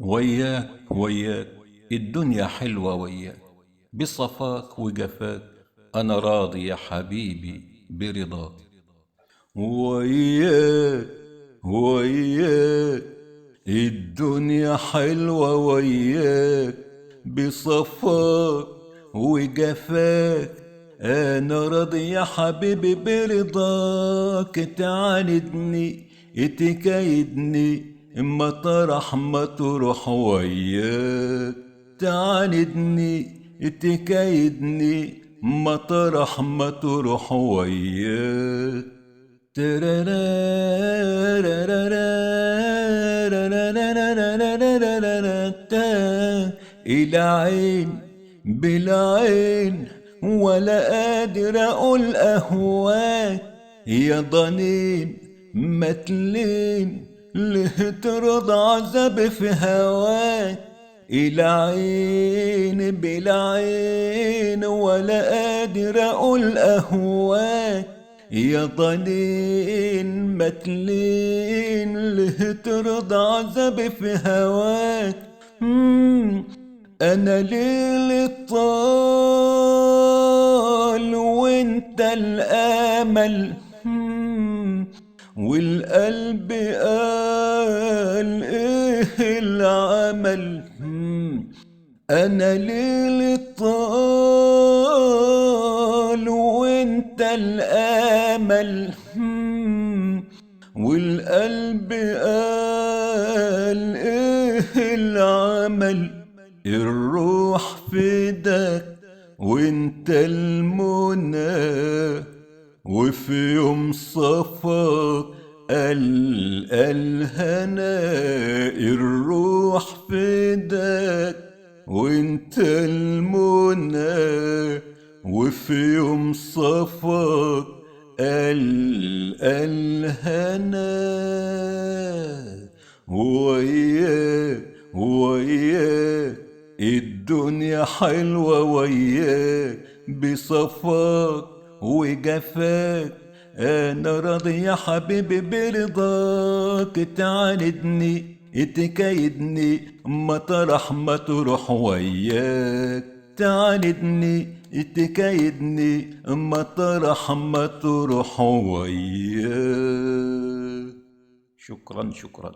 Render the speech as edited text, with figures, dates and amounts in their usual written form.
وياك وياك الدنيا حلوة وياك، بصفاك وجفاك أنا راضي يا حبيبي برضاك. وياك وياك الدنيا حلوة وياك، بصفاك وجفاك أنا راضي يا حبيبي برضاك. تعاندني تكايدني مطرح ما تروح وياك، تعاندني تكايدني مطرح ما تروح وياك. العين بالعين ولا قادر اقول اهواك، يا ضنين متلين ليه ترضى عذاب في هواك. العين بالعين ولا قادر اقول اهواك، يا ضنين متلين ليه ترضى عذاب في هواك. انا ليل طال وانت الامل، والقلب قال ايه العمل. انا ليل طال وانت الامل، والقلب قال ايه العمل. الروح فداك وانت المنى، وفي يوم صفاك الهنا. الروح فداك وانت المنى، وفي يوم صفاك الهنا. وياك وياك الدنيا حلوة وياك، بصفاك وجفاك انا راضي يا حبيبي برضاك. تعاندني تكايدني مطرح ما تروح وياك، تعاندني تكايدني مطرح ما تروح وياك. شكرا شكرا.